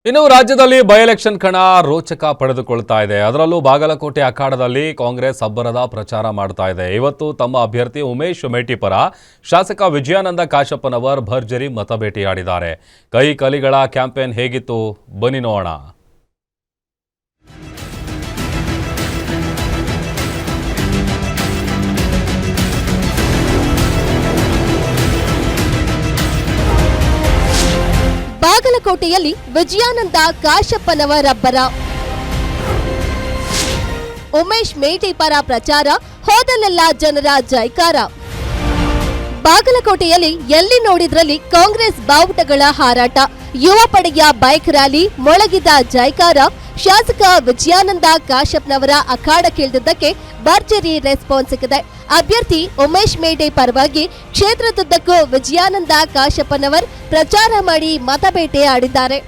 ಇನ್ನು ರಾಜ್ಯದಲ್ಲಿ by election ಕಣ ರೋಚಕ ಪಡೆದುಕೊಳ್ತಾ ಇದೆ. ಅದರಲ್ಲೂ ಬಾಗಲಕೋಟೆ ಅಖಾಡದಲ್ಲಿ ಕಾಂಗ್ರೆಸ್ ಅಬ್ಬರದ ಪ್ರಚಾರ ಮಾಡ್ತಾ ಇದೆ. ಇವತ್ತು ತಮ್ಮ ಅಭ್ಯರ್ಥಿ ಉಮೇಶ್ ಮೇಟಿ ಪರ ಶಾಸಕ ವಿಜಯಾನಂದ ಕಾಶಪ್ಪನವರ್ ಭರ್ಜರಿ ಮತಬೇಟೆಯಾಡಿದ್ದಾರೆ. ಕೈ ಕಲಿಗಳ ಕ್ಯಾಂಪೇನ್ ಹೇಗಿತ್ತು ಬನ್ನಿ ನೋಡೋಣ. ಬಾಗಲಕೋಟೆಯಲ್ಲಿ ವಿಜಯಾನಂದ ಕಾಶಪ್ಪನವರಬ್ಬರ. ಉಮೇಶ್ ಮೇಟಿ ಪರ ಪ್ರಚಾರ, ಹೋದಲ್ಲೆಲ್ಲ ಜನರ ಜೈಕಾರ. ಬಾಗಲಕೋಟೆಯಲ್ಲಿ ಎಲ್ಲಿ ನೋಡಿದ್ರಲ್ಲಿ ಕಾಂಗ್ರೆಸ್ ಬಾವುಟಗಳ ಹಾರಾಟ, ಯುವ ಪಡೆಯ ಬೈಕ್ ರ್ಯಾಲಿ, ಮೊಳಗಿದ ಜೈಕಾರ. ಶಾಸಕ ವಿಜಯಾನಂದ ಕಾಶಪ್ಪನವರ ಅಖಾಡಕ್ಕಿಳಿದಿದ್ದಕ್ಕೆ ಭರ್ಜರಿ ರೆಸ್ಪಾನ್ಸ್ ಸಿಕ್ಕಿದೆ. ಅಭ್ಯರ್ಥಿ ಉಮೇಶ್ ಮೇಟಿ ಪರವಾಗಿ ಕ್ಷೇತ್ರದುದ್ದಕ್ಕೂ ವಿಜಯಾನಂದ ಕಾಶಪ್ಪನವರ್ ಪ್ರಚಾರ ಮಾಡಿ ಮತಬೇಟೆ ಆಡಿದ್ದಾರೆ.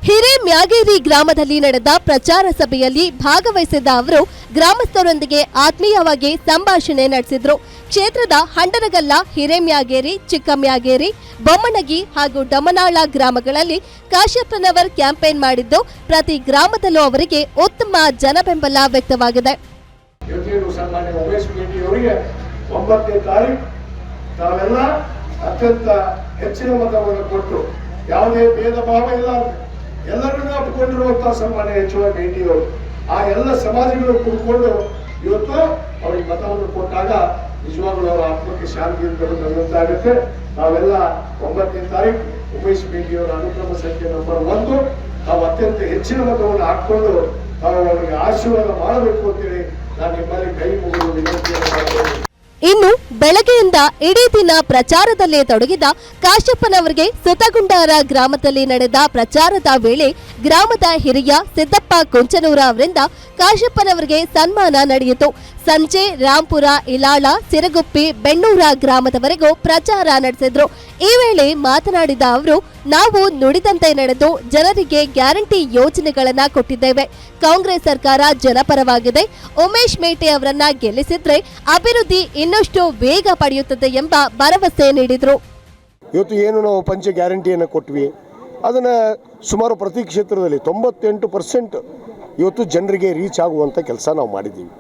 ಹಿರೇಮ್ಯಾಗೇರಿ ಗ್ರಾಮದಲ್ಲಿ ನಡೆದ ಪ್ರಚಾರ ಸಭೆಯಲ್ಲಿ ಭಾಗವಹಿಸಿದ ಅವರು ಗ್ರಾಮಸ್ಥರೊಂದಿಗೆ ಆತ್ಮೀಯವಾಗಿ ಸಂಭಾಷಣೆ ನಡೆಸಿದ್ರು. ಕ್ಷೇತ್ರದ ಹಂಡರಗಲ್ಲ, ಹಿರೇಮ್ಯಾಗೇರಿ, ಚಿಕ್ಕಮ್ಯಾಗೇರಿ, ಬೊಮ್ಮನಗಿ ಹಾಗೂ ಡಮನಾಳ ಗ್ರಾಮಗಳಲ್ಲಿ ಕಾಶಪ್ಪನವರ್ ಕ್ಯಾಂಪೇನ್ ಮಾಡಿದ್ದು ಪ್ರತಿ ಗ್ರಾಮದಲ್ಲೂ ಅವರಿಗೆ ಉತ್ತಮ ಜನಬೆಂಬಲ ವ್ಯಕ್ತವಾಗಿದೆ. ಅತ್ಯಂತ ಹೆಚ್ಚಿನ ಮತವನ್ನು ಕೊಟ್ಟು ಯಾವುದೇ ಭೇದ ಭಾವ ಇಲ್ಲ, ಎಲ್ಲರನ್ನೂ ಅಪ್ಪಿಕೊಂಡಿರುವಂತಹ ಸನ್ಮಾನ್ಯ ಎಚ್ ವೈ ಮೇಟಿಯವರು ಆ ಎಲ್ಲ ಸಮಾಜಗಳು ಕೂಡಿಕೊಂಡು ಇವತ್ತು ಅವರಿಗೆ ಮತವನ್ನು ಕೊಟ್ಟಾಗ ನಿಜವಾಗ್ಲೂ ಅವರ ಆತ್ಮಕ್ಕೆ ಶಾಂತಿ ನನ್ನಂತಾಗುತ್ತೆ. ನಾವೆಲ್ಲ 9ನೇ ತಾರೀಕು ಉಮೇಶ್ ಮೇಟಿಯವರ ಅನುಕ್ರಮ ಸಂಖ್ಯೆ ನಂಬರ್ 1 ನಾವು ಅತ್ಯಂತ ಹೆಚ್ಚಿನ ಮತವನ್ನು ಹಾಕೊಂಡು ನಾವು ಅವರಿಗೆ ಆಶೀರ್ವಾದ ಮಾಡಬೇಕು ಅಂತೇಳಿ ನಾನು ನಿಮ್ಮಲ್ಲಿ ಕೈ ಮುಗಿದು ವಿನಂತಿಯನ್ನು ಮಾಡ್ತೇನೆ. ಇನ್ನು ಬೆಳಗ್ಗೆಯಿಂದ ಇಡೀ ದಿನ ಪ್ರಚಾರದಲ್ಲೇ ತೊಡಗಿದ ಕಾಶಪ್ಪನವರಿಗೆ ಸುತಗುಂಡಾರ ಗ್ರಾಮದಲ್ಲಿ ನಡೆದ ಪ್ರಚಾರದ ವೇಳೆ ಗ್ರಾಮದ ಹಿರಿಯ ಸಿದ್ದಪ್ಪ ಕುಂಚನೂರ ಅವರಿಂದ ಕಾಶಪ್ಪನವರಿಗೆ ಸನ್ಮಾನ ನಡೆಯಿತು. ಸಂಜೆ ರಾಂಪುರ, ಇಲಾಳ, ಸಿರಗುಪ್ಪಿ, ಬೆಣ್ಣೂರ ಗ್ರಾಮದವರೆಗೂ ಪ್ರಚಾರ ನಡೆಸಿದ್ರು. ಈ ವೇಳೆ ಮಾತನಾಡಿದ ಅವರು, ನಾವು ನುಡಿದಂತೆ ನಡೆದು ಜನರಿಗೆ ಗ್ಯಾರಂಟಿ ಯೋಜನೆಗಳನ್ನ ಕೊಟ್ಟಿದ್ದೇವೆ. ಕಾಂಗ್ರೆಸ್ ಸರ್ಕಾರ ಜನಪರವಾಗಿದೆ. ಉಮೇಶ್ ಮೇಟಿ ಅವರನ್ನ ಗೆಲ್ಲಿಸಿದ್ರೆ ಅಭಿವೃದ್ಧಿ ಇನ್ನಷ್ಟು ವೇಗ ಪಡೆಯುತ್ತದೆ ಎಂಬ ಭರವಸೆ ನೀಡಿದ್ರು. ಇವತ್ತು ಏನು ನಾವು ಪಂಚ ಗ್ಯಾರಂಟಿಯನ್ನು ಕೊಟ್ವಿ, ಅದನ್ನ ಸುಮಾರು ಪ್ರತಿ ಕ್ಷೇತ್ರದಲ್ಲಿ 98% ಇವತ್ತು ಜನರಿಗೆ ರೀಚ್ ಆಗುವಂಥ ಕೆಲಸ ನಾವು ಮಾಡಿದ್ದೀವಿ.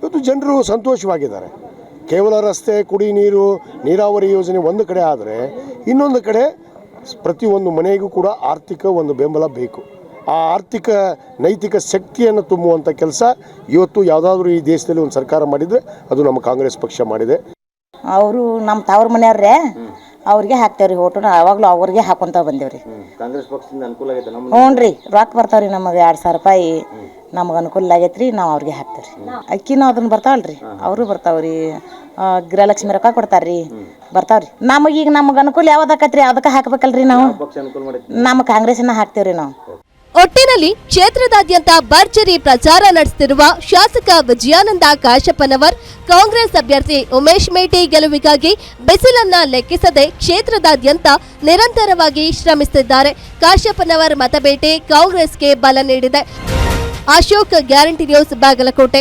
ಇವತ್ತು ಜನರು ಸಂತೋಷವಾಗಿದ್ದಾರೆ. ಕೇವಲ ರಸ್ತೆ, ಕುಡಿ ನೀರು, ನೀರಾವರಿ ಯೋಜನೆ ಒಂದು ಕಡೆ ಆದರೆ ಇನ್ನೊಂದು ಕಡೆ ಪ್ರತಿಯೊಂದು ಮನೆಗೂ ಕೂಡ ಆರ್ಥಿಕ ಒಂದು ಬೆಂಬಲ ಬೇಕು. ಆ ಆರ್ಥಿಕ ನೈತಿಕ ಶಕ್ತಿಯನ್ನು ತುಂಬುವಂಥ ಕೆಲಸ ಇವತ್ತು ಯಾವುದಾದ್ರೂ ಈ ದೇಶದಲ್ಲಿ ಒಂದು ಸರ್ಕಾರ ಮಾಡಿದರೆ ಅದು ನಮ್ಮ ಕಾಂಗ್ರೆಸ್ ಪಕ್ಷ ಮಾಡಿದೆ. ಅವರು ನಮ್ಮ ತವ್ರ ಮನೆಯವ್ರೇ, ಅವ್ರಿಗೆ ಹಾಕ್ತೇವ್ರಿ ಓಟು. ಯಾವಾಗಲೂ ಅವ್ರಿಗೆ ಹಾಕೊಂತ ಬಂದೇವ್ರಿ. ಕಾಂಗ್ರೆಸ್ ಪಕ್ಷದಿಂದ ಅನುಕೂಲ ಆಗೈತೆ. ಹ್ಞೂ ರೀ, ರೊಕ್ಕ ಬರ್ತಾವ್ರಿ ನಮಗೆ 2,000 ರೂಪಾಯಿ ನಮಗೆ ಅನುಕೂಲ ಆಗೈತ್ರಿ. ನಾವು ಅವ್ರಿಗೆ ಹಾಕ್ತೇವ್ರಿ. ಅಕ್ಕಿನೂ ಅದನ್ನ ಬರ್ತಾವಲ್ರಿ, ಅವರು ಬರ್ತಾವ್ರಿ. ಗೃಹಲಕ್ಷ್ಮಿ ರೊಕ್ಕ ಕೊಡ್ತಾರ್ರಿ, ಬರ್ತಾವ್ರಿ. ನಮಗೀಗ ನಮಗೆ ಅನುಕೂಲ ಯಾವ್ದಾಕತ್ರಿ ಅದಕ್ಕೆ ಹಾಕ್ಬೇಕಲ್ರಿ. ನಾವು ನಮ್ಮ ಕಾಂಗ್ರೆಸ್ನ ಹಾಕ್ತೇವ್ರಿ ನಾವು. ಒಟ್ಟಿನಲ್ಲಿ ಕ್ಷೇತ್ರದಾದ್ಯಂತ ಭರ್ಜರಿ ಪ್ರಚಾರ ನಡೆಸುತ್ತಿರುವ ಶಾಸಕ ವಿಜಯಾನಂದ ಕಾಶಪ್ಪನವರ್ ಕಾಂಗ್ರೆಸ್ ಅಭ್ಯರ್ಥಿ ಉಮೇಶ್ ಮೇಟಿ ಗೆಲುವಿಗಾಗಿ ಬಿಸಿಲನ್ನ ಲೆಕ್ಕಿಸದೆ ಕ್ಷೇತ್ರದಾದ್ಯಂತ ನಿರಂತರವಾಗಿ ಶ್ರಮಿಸುತ್ತಿದ್ದಾರೆ. ಕಾಶಪ್ಪನವರ್ ಮತಬೇಟೆ ಕಾಂಗ್ರೆಸ್ಗೆ ಬಲ ನೀಡಿದೆ. Ashok, guarantee news, Bagalkot.